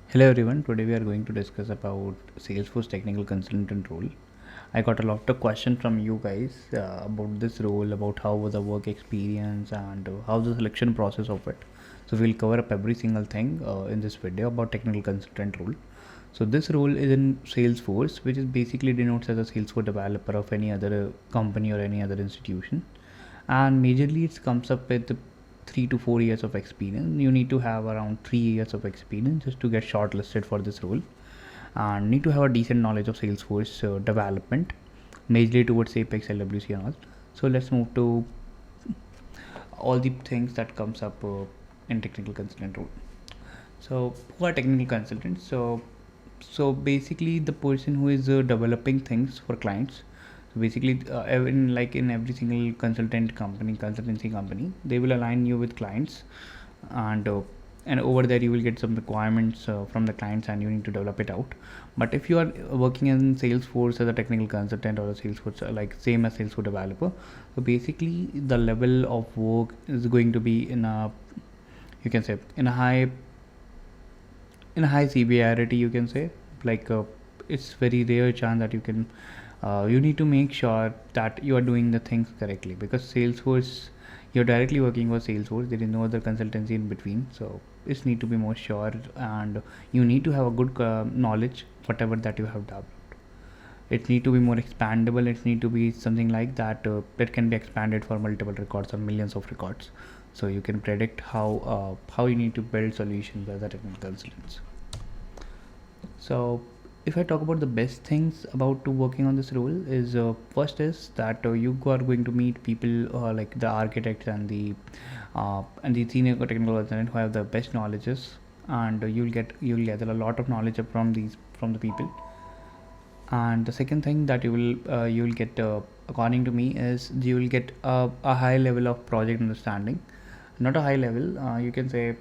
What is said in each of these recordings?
Hello everyone, today we are going to discuss about Salesforce technical consultant role. I got a lot of questions from you guys about this role, about how was the work experience and how the selection process of it. So we'll cover up every single thing in this video about technical consultant role. So this role is in Salesforce, which is basically denotes as a Salesforce developer of any other company or any other institution, and majorly it comes up with 3 to 4 years of experience. You need to have around 3 years of experience just to get shortlisted for this role, and need to have a decent knowledge of Salesforce development, majorly towards Apex, LWC, and all. So let's move to all the things that comes up in technical consultant role. So who are technical consultants? So basically the person who is developing things for clients. So basically in every single consultancy company, they will align you with clients, and uh, and over there you will get some requirements from the clients, and you need to develop it out. But if you are working in Salesforce as a technical consultant or a Salesforce like same as Salesforce developer, so basically the level of work is going to be in a, you can say, in a high severity, you can say. like uh, it's very rare chance that you need to make sure that you are doing the things correctly, because Salesforce, you're directly working for Salesforce, there is no other consultancy in between. So it's need to be more sure, and you need to have a good knowledge whatever that you have developed. It need to be more expandable. It need to be something like that that can be expanded for multiple records or millions of records, so you can predict how you need to build solutions as a technical consultants. So if I talk about the best things about to working on this role is, first is that you are going to meet people like the architects and the senior technical consultant who have the best knowledges, and you'll gather a lot of knowledge from the people. And the second thing that you will get, according to me, is you will get a high level of project understanding. Not a high level, you can say,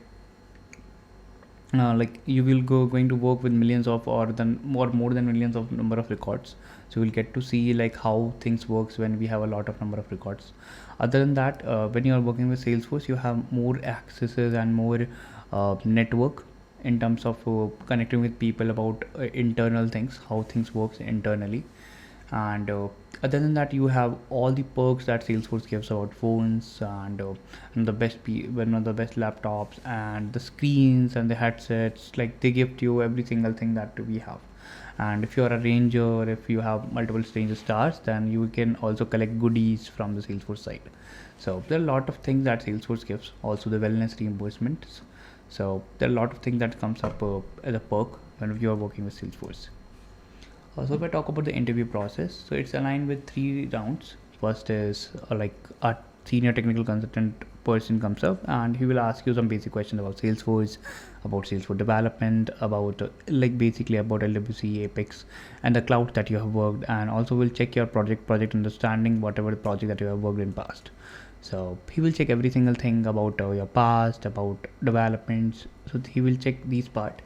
like you will going to work with millions of, or more than millions of number of records. So you'll get to see like how things works when we have a lot of number of records. Other than that, when you are working with Salesforce, you have more accesses and more network in terms of connecting with people about internal things, how things works internally. And other than that, you have all the perks that Salesforce gives about phones, and one of the best laptops and the screens and the headsets. Like they give to you every single thing that we have. And if you are a ranger, if you have multiple ranger stars, then you can also collect goodies from the Salesforce side. So there are a lot of things that Salesforce gives, also the wellness reimbursements. So there are a lot of things that comes up as a perk when you are working with Salesforce. So if I talk about the interview process, so it's aligned with 3 rounds. First is like a senior technical consultant person comes up, and he will ask you some basic questions about Salesforce development, about like basically about LWC, Apex, and the cloud that you have worked, and also will check your project understanding, whatever the project that you have worked in past. So he will check every single thing about your past, about developments. So he will check these part.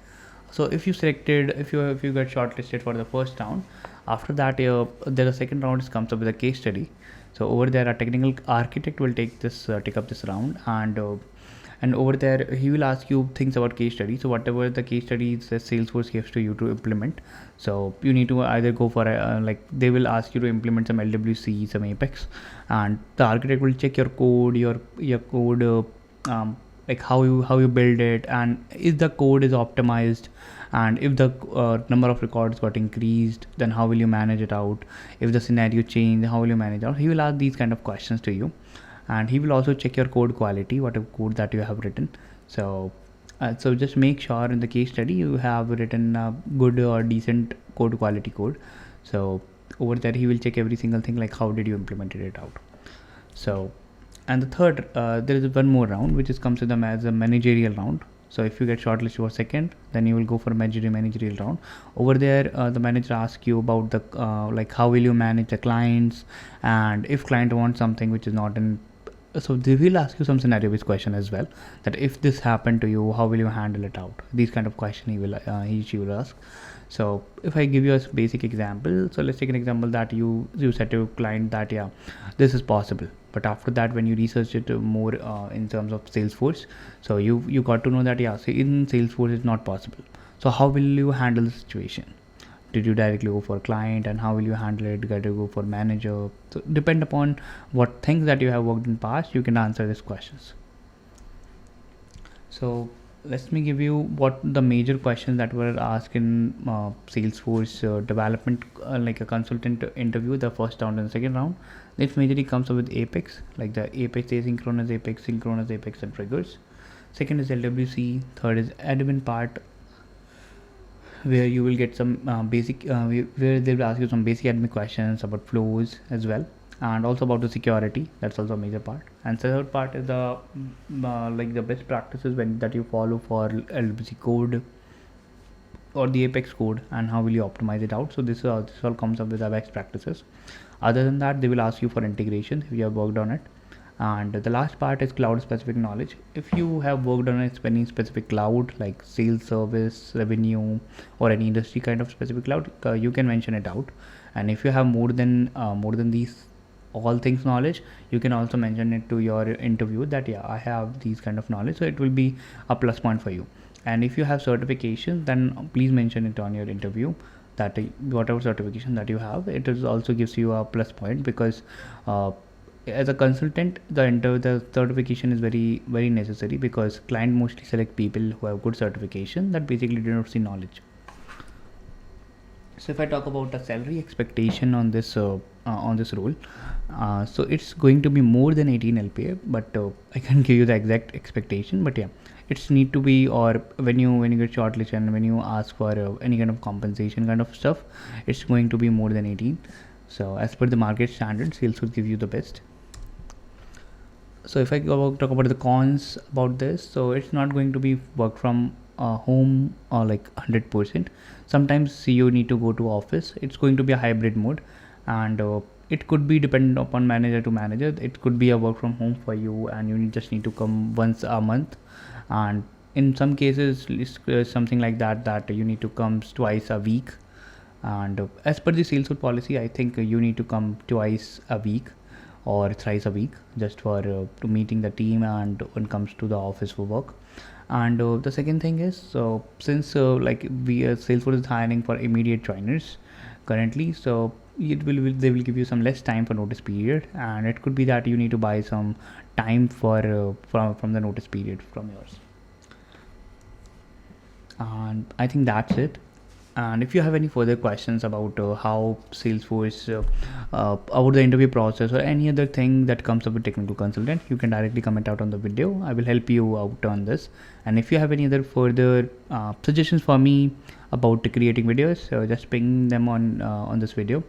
So if you get shortlisted for the first round, after that the second round comes up with a case study. So over there a technical architect will take up this round, and over there he will ask you things about case study. So whatever the case studies that Salesforce gives to you to implement, so you need to either go for like they will ask you to implement some LWC, some Apex, and the architect will check your code, your code, like how you build it, and if the code is optimized, and if the number of records got increased, then how will you manage it out. If the scenario changed, how will you manage it out. He will ask these kind of questions to you, and he will also check your code quality, whatever code that you have written. So just make sure in the case study you have written good or decent code. So over there he will check every single thing, like how did you implement it out. So, and the third, there is one more round which is comes to them as a managerial round. So if you get shortlisted for second, then you will go for a managerial round. Over there, the manager asks you about the like how will you manage the clients, and if client wants something which is not in. So they will ask you some scenario based question as well, that if this happened to you, how will you handle it out. These kind of question she will ask. So if I give you a basic example, so let's take an example that you said to a client that yeah, this is possible, but after that when you research it more in terms of Salesforce, so you got to know that yeah, in Salesforce it's not possible. So how will you handle the situation? Did you directly go for client, and how will you handle it? Did you go for manager? So depend upon what things that you have worked in past, you can answer these questions. So let me give you what the major questions that were asked in Salesforce development, like a consultant interview, the first round and the second round. It majorly comes up with Apex, like the Apex asynchronous, Apex synchronous, Apex and triggers. Second is LWC. Third is admin part, where you will get some basic where they will ask you some basic admin questions about flows as well, and also about the security. That's also a major part. And third part is the like the best practices that you follow for LBC code or the Apex code, and how will you optimize it out. So this all comes up with the best practices. Other than that, they will ask you for integration if you have worked on it. And the last part is cloud specific knowledge. If you have worked on any specific cloud like sales, service, revenue, or any industry kind of specific cloud, you can mention it out. And if you have more than these all things knowledge, you can also mention it to your interview that yeah, I have these kind of knowledge, so it will be a plus point for you. And if you have certification, then please mention it on your interview that whatever certification that you have, it is also gives you a plus point, because as a consultant, the certification is very necessary, because client mostly select people who have good certification that basically do not see knowledge. So if I talk about the salary expectation on this role, so it's going to be more than 18 LPA, but I can't give you the exact expectation. But yeah, it's need to be, or when you get shortlisted and when you ask for any kind of compensation kind of stuff, it's going to be more than 18. So as per the market standard, sales will give you the best. So if I talk about the cons about this, so it's not going to be work from home or like 100%. Sometimes you need to go to office. It's going to be a hybrid mode, and it could be dependent upon manager to manager. It could be a work from home for you, and you just need to come once a month. And in some cases, it's something like that you need to come twice a week. And as per the Salesforce policy, I think you need to come twice a week or thrice a week, just for to meeting the team and when it comes to the office for work. And the second thing is, so since like we Salesforce is hiring for immediate joiners currently, so they will give you some less time for notice period, and it could be that you need to buy some time for from the notice period from yours. And I think that's it. And if you have any further questions about how Salesforce, about the interview process, or any other thing that comes up with technical consultant, you can directly comment out on the video. I will help you out on this. And if you have any other further suggestions for me about creating videos, just ping them on this video.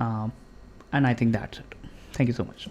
And I think that's it. Thank you so much.